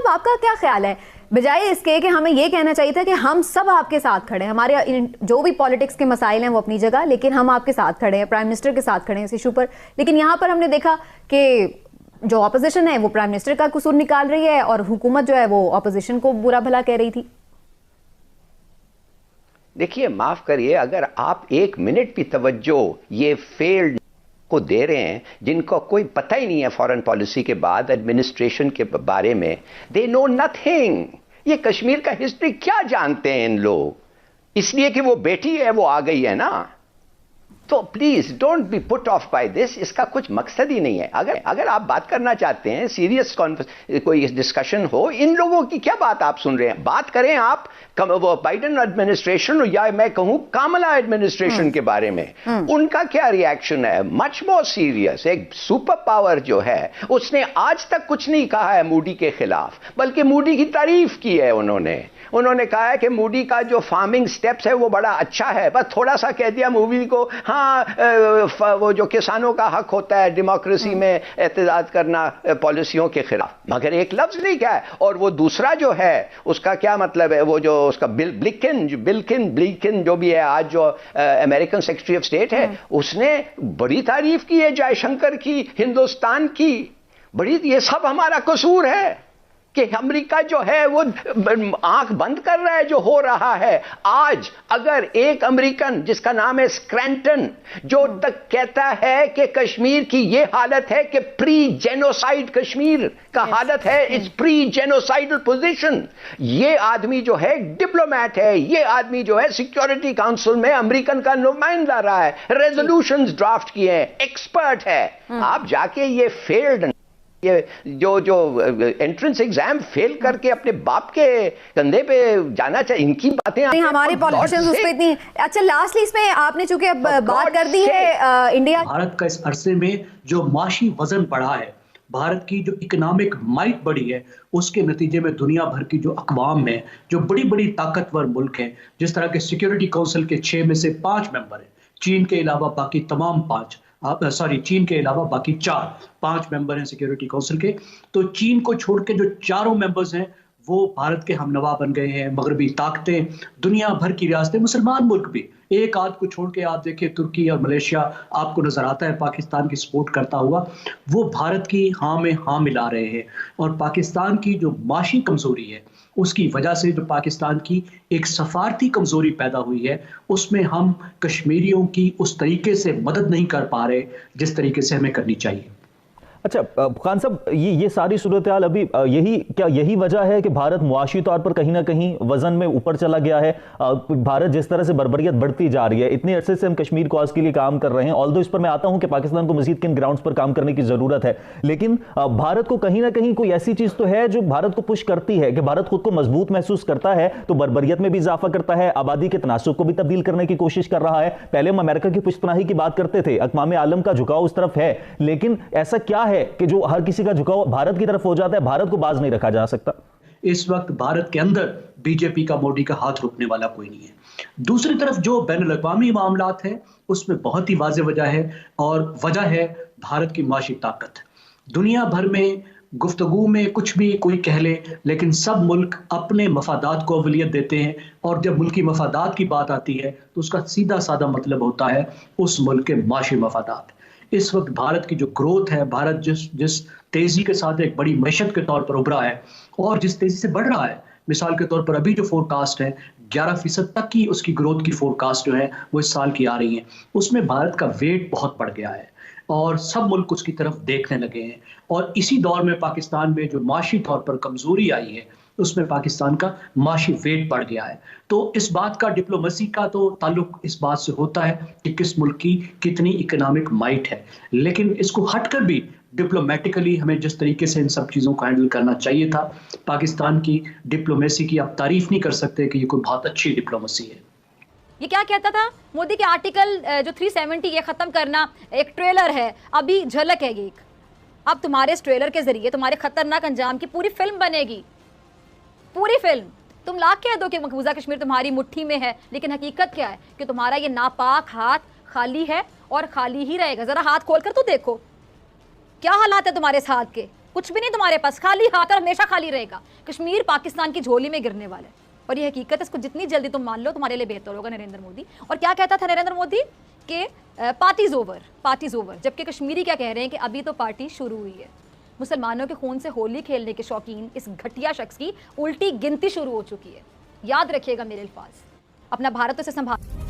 साहब आपका क्या ख्याल है, बजाय इसके कि हमें ये कहना चाहिए था कि हम सब आपके साथ खड़े हैं, हमारे जो भी पॉलिटिक्स के मसाइल हैं वो अपनी जगह, लेकिन हम आपके साथ खड़े हैं, प्राइम मिनिस्टर के साथ खड़े हैं इस इशू पर। लेकिन यहाँ पर हमने देखा कि जो ऑपोजिशन है वो प्राइम मिनिस्टर का कसूर निकाल रही है और हुकूमत जो है वो ऑपोजिशन को बुरा भला कह रही थी। देखिए, माफ करिए, अगर आप एक मिनट भी तवज्जो ये फेल्ड को दे रहे हैं जिनको कोई पता ही नहीं है फॉरेन पॉलिसी के बाद एडमिनिस्ट्रेशन के बारे में, दे नो नथिंग। ये कश्मीर का हिस्ट्री क्या जानते हैं इन लोग? इसलिए कि वो बेटी है वो आ गई है ना। तो please don't be put off by this. इसका कुछ मकसद ही नहीं है। अगर आप बात करना चाहते हैं, सीरियस कोई डिस्कशन हो, इन लोगों की क्या बात आप सुन रहे हैं? बात करें आप वो बाइडेन एडमिनिस्ट्रेशन या मैं कहूं कामला एडमिनिस्ट्रेशन के बारे में। उनका क्या रिएक्शन है? Much more serious. एक सुपर पावर जो है उसने आज तक कुछ नहीं कहा है मूडी के खिलाफ, बल्कि मूडी की तारीफ की है। उन्होंने कहा है कि मूडी का जो फार्मिंग स्टेप्स है वो बड़ा अच्छा है। बस थोड़ा सा कह दिया मूडी को, हाँ वो जो किसानों का हक होता है डेमोक्रेसी में एहतजाज करना पॉलिसियों के खिलाफ, मगर एक लफ्ज नहीं कहा है। और वो दूसरा जो है उसका क्या मतलब है, वो जो उसका बिल्किन जो भी है आज जो अमेरिकन सेक्रेटरी ऑफ स्टेट है, उसने बड़ी तारीफ की है जयशंकर की, हिंदुस्तान की बड़ी। ये सब हमारा कसूर है कि अमेरिका जो है वो आंख बंद कर रहा है जो हो रहा है। आज अगर एक अमेरिकन जिसका नाम है स्क्रैंटन जो तक कहता है कि कश्मीर की ये हालत है कि प्री जेनोसाइड कश्मीर का हालत है, इट्स प्री जेनोसाइडल पोजीशन। ये आदमी जो है डिप्लोमेट है, ये आदमी जो है सिक्योरिटी काउंसिल में अमेरिकन का नुमाइंदा रहा है, रेजोल्यूशंस ड्राफ्ट किए हैं, एक्सपर्ट है। आप जाके ये फेल्ड, ये जो एंट्रेंस एग्जाम फेल करके अपने बाप के कंधे पे जाना चाहिए, इनकी बातें हमारे पॉलिटिशियंस उस पे इतनी। अच्छा, लास्टली इसमें आपने चूंकि अब बात कर दी है इंडिया, भारत का इस अरसे में जो माशी वजन बढ़ा है, भारत की जो इकोनॉमिक माइट बढ़ी है, उसके नतीजे में दुनिया भर की जो अक़वाम है, जो बड़ी बड़ी ताकतवर मुल्क हैं, जिस तरह के सिक्योरिटी काउंसिल के 6 में से 5 मेंबर हैं, चीन के अलावा बाकी तमाम 5, चीन के अलावा बाकी 5 मेंबर हैं सिक्योरिटी काउंसिल के। तो चीन को छोड़ के जो चारों मेंबर्स हैं वो भारत के हमनवा बन गए हैं। मगरबी ताकतें, दुनिया भर की रियासतें, मुसलमान मुल्क भी, एक आध को छोड़ के आप देखिए तुर्की और मलेशिया आपको नजर आता है पाकिस्तान की सपोर्ट करता हुआ, वो भारत की हाँ में हाँ मिला रहे हैं। और पाकिस्तान की जो माशी कमजोरी है उसकी वजह से जो पाकिस्तान की एक सफारती कमजोरी पैदा हुई है, उसमें हम कश्मीरियों की उस तरीके से मदद नहीं कर पा रहे जिस तरीके से हमें करनी चाहिए। अच्छा खान साहब, ये सारी सूरत हाल अभी यही वजह है कि भारत मुआशी तौर पर कहीं ना कहीं वजन में ऊपर चला गया है? भारत जिस तरह से बर्बरियत बढ़ती जा रही है, इतने अरसे से हम कश्मीर कॉज के लिए काम कर रहे हैं, ऑल्दो इस पर मैं आता हूं कि पाकिस्तान को मजीद किन ग्राउंड्स पर काम करने की जरूरत है, लेकिन भारत को कहीं ना कहीं कोई ऐसी चीज तो है जो भारत को पुश करती है कि भारत खुद को मजबूत महसूस करता है, तो बर्बरियत में भी इजाफा करता है, आबादी के तनासुब को भी तब्दील करने की कोशिश कर रहा है। पहले हम अमेरिका की पुश्तपनाही की बात करते थे, अक़वाम आलम का झुकाव उस तरफ है, लेकिन ऐसा क्या है कि जो हर किसी का झुकाव भारत की तरफ हो जाता है, भारत को बाज नहीं रखा जा सकता? इस वक्त भारत के अंदर बीजेपी का, मोदी का हाथ रोकने वाला कोई नहीं है। दूसरी तरफ जो बैनुल-अक़वामी मामलात है उसमें बहुत ही वाज़ेह वजह है, और वजह है भारत की माशी ताकत। दुनिया भर में गुफ्तगू में कुछ भी कोई कह ले, लेकिन सब मुल्क अपने मफादात को अवलियत देते हैं, और जब मुल्की मफादात की बात आती है तो उसका सीधा साधा मतलब होता है उस मुल्क के माशी मफादात। इस वक्त भारत की जो ग्रोथ है, भारत जिस तेजी के साथ एक बड़ी मैशत के तौर पर उभरा है और जिस तेजी से बढ़ रहा है, मिसाल के तौर पर अभी जो फोरकास्ट है 11% तक की उसकी ग्रोथ की फोरकास्ट जो है वो इस साल की आ रही है, उसमें भारत का वेट बहुत बढ़ गया है और सब मुल्क उसकी तरफ देखने लगे हैं। और इसी दौर में पाकिस्तान में जो माशी तौर पर कमजोरी आई है उसमें पाकिस्तान का माशी वेट बढ़ गया है। तो इस बात का, डिप्लोमेसी का तो ताल्लुक इस बात से होता है कि किस मुल्क की कितनी इकोनॉमिक माइट है, लेकिन इसको हटकर भी डिप्लोमेटिकली हमें जिस तरीके से इन सब चीज़ों को हैंडल करना चाहिए था, पाकिस्तान की डिप्लोमेसी की आप तारीफ नहीं कर सकते कि ये कोई बहुत अच्छी डिप्लोमेसी है। ये क्या कहता था मोदी के आर्टिकल जो 370 ये खत्म करना, एक ट्रेलर है, अभी झलक है एक, अब तुम्हारे इस ट्रेलर के जरिए तुम्हारे खतरनाक अंजाम की पूरी फिल्म बनेगी, पूरी फिल्म। तुम ला कह दो कि मकबूजा कश्मीर तुम्हारी मुट्ठी में है, लेकिन हकीकत क्या है कि तुम्हारा ये नापाक हाथ खाली है और खाली ही रहेगा। जरा हाथ खोलकर तो देखो क्या हालात है तुम्हारे इस हाथ के। कुछ भी नहीं तुम्हारे पास, खाली हाथ, और हमेशा खाली रहेगा। कश्मीर पाकिस्तान की झोली में गिरने वाला है और ये हकीकत है। इसको जितनी जल्दी तुम मान लो तुम्हारे लिए बेहतर होगा। नरेंद्र मोदी, और क्या कहता था नरेंद्र मोदी कि पार्टीज ओवर, पार्टीज ओवर, जबकि कश्मीरी क्या कह रहे हैं कि अभी तो पार्टी शुरू हुई है। मुसलमानों के खून से होली खेलने के शौकीन इस घटिया शख्स की उल्टी गिनती शुरू हो चुकी है। याद रखिएगा मेरे अल्फाज, अपना भारत से संभाल।